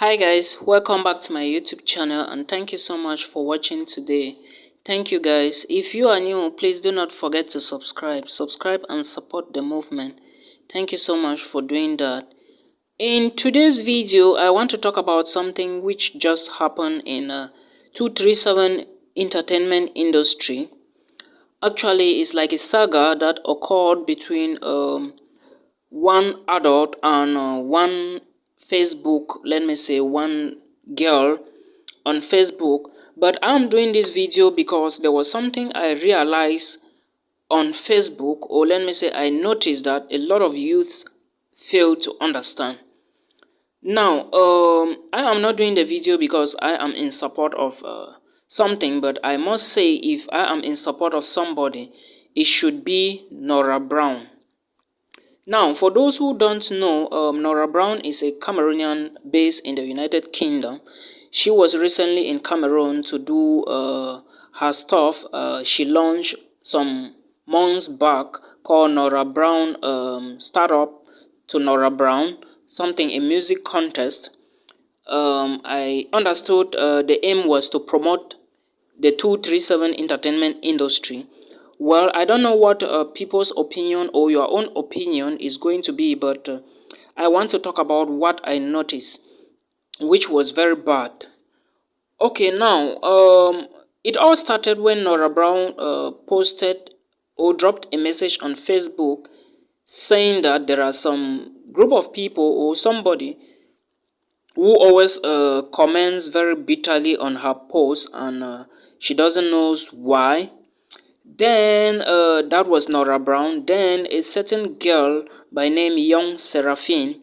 Hi guys, welcome back to my YouTube channel and thank you so much for watching today. Thank you guys. If you are new, please do not forget to subscribe and support the movement. Thank you so much for doing that. In today's video, I want to talk about something which just happened in 237 entertainment industry. Actually, it's like a saga that occurred between one adult and one Facebook, let me say one girl on Facebook. But I'm doing this video because there was something I realized on Facebook, or let me say I noticed that a lot of youths fail to understand. Now, I am not doing the video because I am in support of something, but I must say if I am in support of somebody, it should be Nora Brown. Now, for those who don't know, Nora Brown is a Cameroonian based in the United Kingdom. She was recently in Cameroon to do her stuff. She launched some months back called Nora Brown Startup to Nora Brown, something, a music contest. I understood the aim was to promote the 237 entertainment industry. Well, I don't know what people's opinion or your own opinion is going to be, but I want to talk about what I noticed, which was very bad. Okay, now, it all started when Nora Brown posted or dropped a message on Facebook saying that there are some group of people or somebody who always comments very bitterly on her posts, and she doesn't know why. Then that was Nora Brown. Then a certain girl by name Yong Seraphine.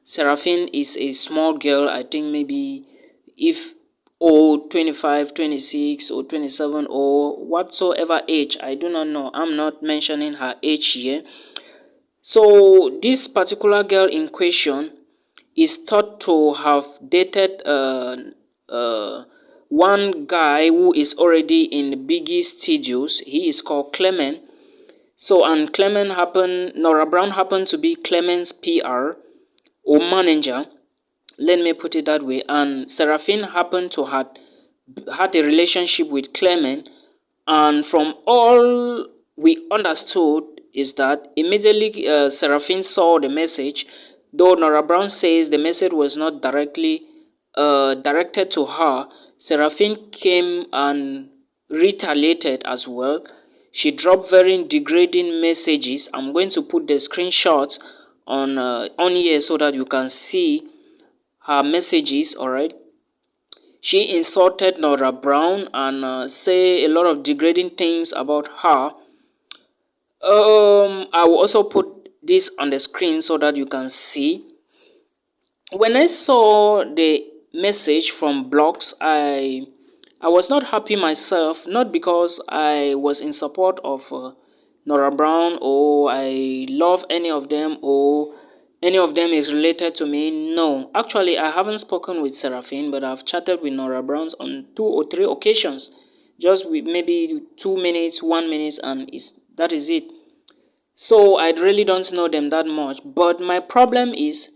Seraphine is a small girl, I think maybe if 25, 26 or 27 or whatsoever age, I do not know. I'm not mentioning her age here. So this particular girl in question is thought to have dated one guy who is already in Biggie Studios. He is called Clement. So, and Nora Brown happened to be Clement's PR or manager. Let me put it that way. And Seraphine happened to had a relationship with Clement. And from all we understood is that immediately Seraphine saw the message, though Nora Brown says the message was not directly directed to her. Seraphine came and retaliated as well. She dropped very degrading messages. I'm going to put the screenshots on here so that you can see her messages. All right. She insulted Nora Brown and say a lot of degrading things about her. I will also put this on the screen so that you can see. When I saw the message from blogs, I was not happy myself, not because I was in support of Nora Brown or I love any of them or any of them is related to me. No, actually I haven't spoken with Seraphine, but I've chatted with Nora Brown on 2 or 3 occasions, just with maybe 2 minutes, 1 minute, and that is it. So I really don't know them that much. But my problem is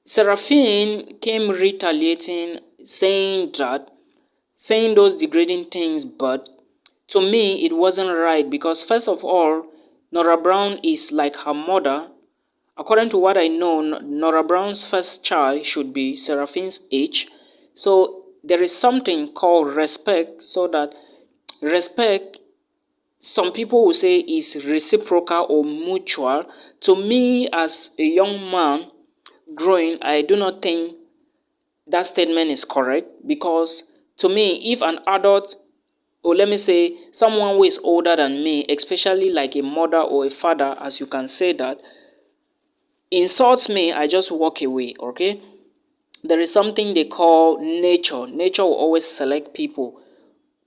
Seraphine came retaliating, saying those degrading things, but to me it wasn't right because first of all, Nora Brown is like her mother. According to what I know, Nora Brown's first child should be Seraphine's age. So there is something called respect, so that respect, some people will say, is reciprocal or mutual. To me, as a young man growing, I do not think that statement is correct, because to me, if an adult, or let me say someone who is older than me, especially like a mother or a father, as you can say that, insults me, I just walk away. Okay, there is something they call nature will always select people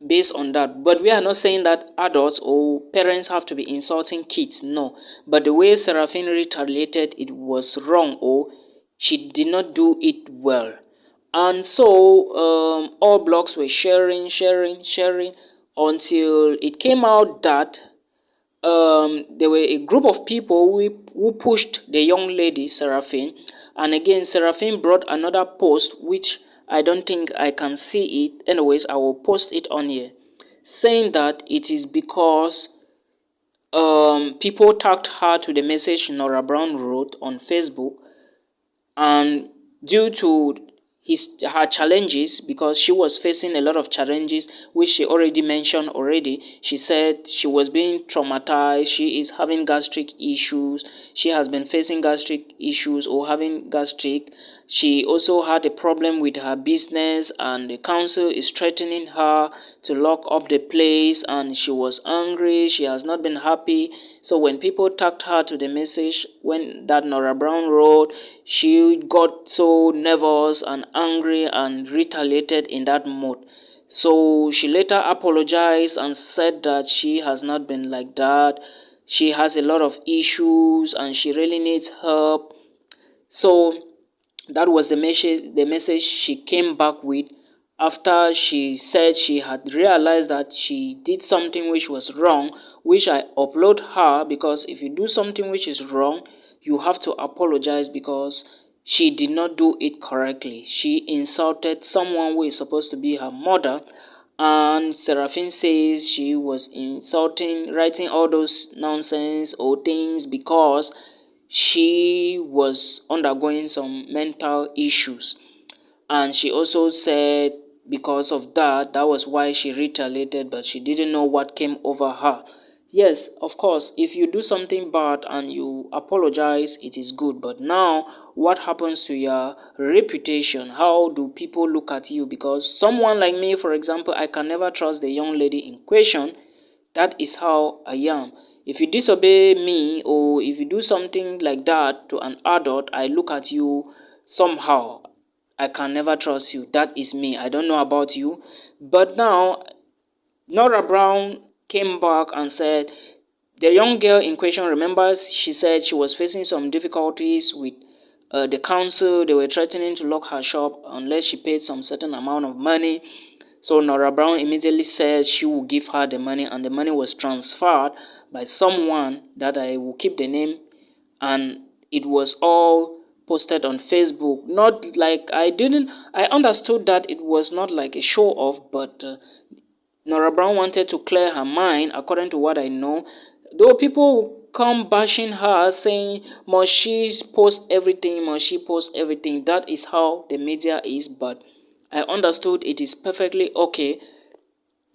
based on that. But we are not saying that adults or parents have to be insulting kids, no. But the way Seraphine retaliated, it was wrong, or she did not do it well. And so all blogs were sharing until it came out that there were a group of people who pushed the young lady Seraphine, And again, Seraphine brought another post, which I don't think I can see it. Anyways, I will post it on here, saying that it is because people tagged her to the message Nora Brown wrote on Facebook, and due to her challenges, because she was facing a lot of challenges which she already mentioned already. She said she was being traumatized, she is having gastric issues, she has been facing gastric issues or having gastric. She also had a problem with her business, and the council is threatening her to lock up the place, and she was angry, she has not been happy. So when people tagged her to the message when that Nora Brown wrote, she got so nervous and angry and retaliated in that mode. So she later apologized and said that she has not been like that. She has a lot of issues and she really needs help. So that was the message she came back with, after she said she had realized that she did something which was wrong, which I upload her, because if you do something which is wrong, you have to apologize, because she did not do it correctly. She insulted someone who is supposed to be her mother, and Seraphine says she was insulting, writing all those nonsense or things because she was undergoing some mental issues. And she also said because of that, that was why she retaliated, but she didn't know what came over her. Yes, of course, if you do something bad and you apologize, it is good. But now, what happens to your reputation? How do people look at you? Because someone like me, for example, I can never trust the young lady in question. That is how I am. If you disobey me or if you do something like that to an adult, I look at you somehow. I can never trust you. That is me. I don't know about you. But now, Nora Brown came back and said the young girl in question, remembers, she said she was facing some difficulties with the council. They were threatening to lock her shop unless she paid some certain amount of money. So Nora Brown immediately said she will give her the money, and the money was transferred by someone that I will keep the name, and it was all posted on Facebook. Not like I understood that it was not like a show off, but Nora Brown wanted to clear her mind, according to what I know. Though people come bashing her, saying, must she post everything, must she post everything? That is how the media is, but I understood it is perfectly okay.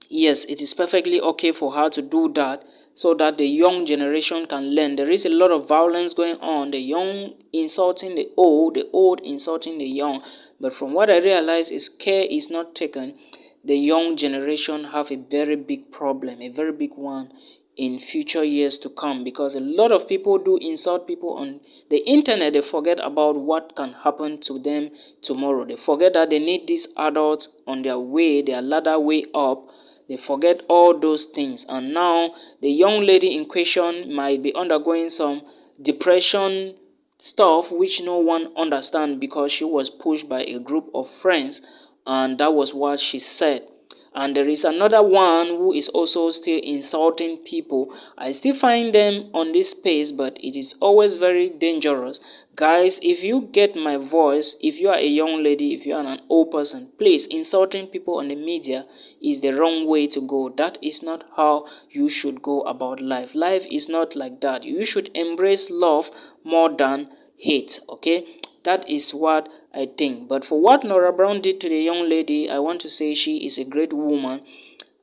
Yes, it is perfectly okay for her to do that, so that the young generation can learn. There is a lot of violence going on, the young insulting the old insulting the young. But from what I realize is care is not taken. The young generation have a very big problem, a very big one in future years to come, because a lot of people do insult people on the internet. They forget about what can happen to them tomorrow. They forget that they need these adults on their way, their ladder way up. They forget all those things, and now the young lady in question might be undergoing some depression stuff which no one understands, because she was pushed by a group of friends, and that was what she said. And there is another one who is also still insulting people. I still find them on this space, but it is always very dangerous. Guys, if you get my voice, if you are a young lady, if you are an old person, please, insulting people on the media is the wrong way to go. That is not how you should go about life. Life is not like that. You should embrace love more than hate, okay? That is what I think. But for what Nora Brown did to the young lady, I want to say she is a great woman,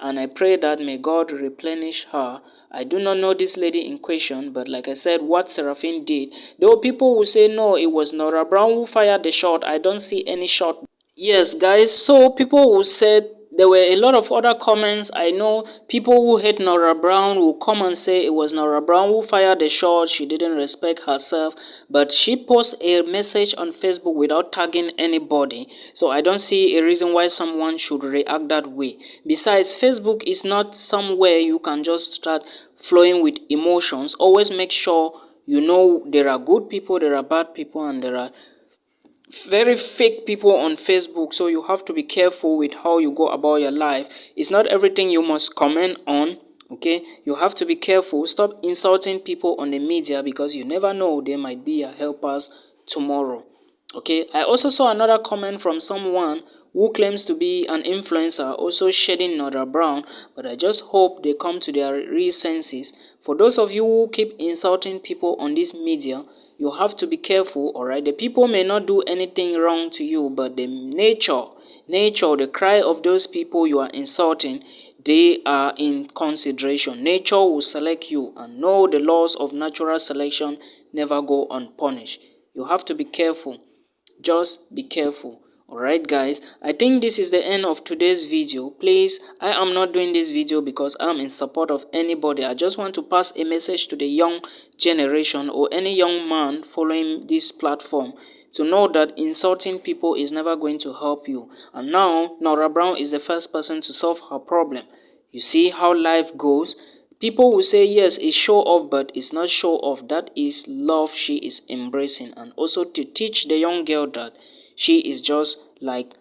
and I pray that may God replenish her. I do not know this lady in question, but like I said, what Seraphine did, though people will say no, it was Nora Brown who fired the shot. I don't see any shot. Yes, guys, so people who said, there were a lot of other comments. I know people who hate Nora Brown will come and say it was Nora Brown who fired the shot, she didn't respect herself, but she posted a message on Facebook without tagging anybody. So I don't see a reason why someone should react that way. Besides, Facebook is not somewhere you can just start flowing with emotions. Always make sure you know there are good people, there are bad people, and there are very fake people on Facebook. So you have to be careful with how you go about your life. It's not everything you must comment on. Okay, you have to be careful. Stop insulting people on the media, because you never know, they might be your helpers tomorrow. Okay, I also saw another comment from someone who claims to be an influencer also shedding Nora Brown, but I just hope they come to their real senses. For those of you who keep insulting people on this media, you have to be careful, alright? The people may not do anything wrong to you, but the nature, the cry of those people you are insulting, they are in consideration. Nature will select you, and know the laws of natural selection never go unpunished. You have to be careful. Just be careful. Alright guys, I think this is the end of today's video. Please, I am not doing this video because I'm in support of anybody. I just want to pass a message to the young generation or any young man following this platform to know that insulting people is never going to help you. And now, Nora Brown is the first person to solve her problem. You see how life goes? People will say yes, it's show off, but it's not show off. That is love she is embracing. And also to teach the young girl that she is just like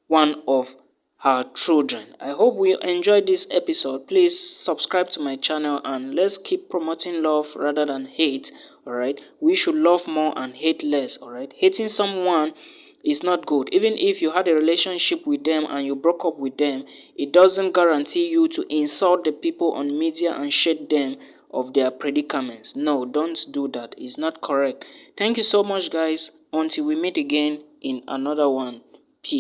one of her children. I hope we enjoyed this episode. Please subscribe to my channel and let's keep promoting love rather than hate. Alright, we should love more and hate less. Alright, hating someone is not good. Even if you had a relationship with them and you broke up with them, it doesn't guarantee you to insult the people on media and shade them of their predicaments. No, don't do that. It's not correct. Thank you so much guys. Until we meet again in another one.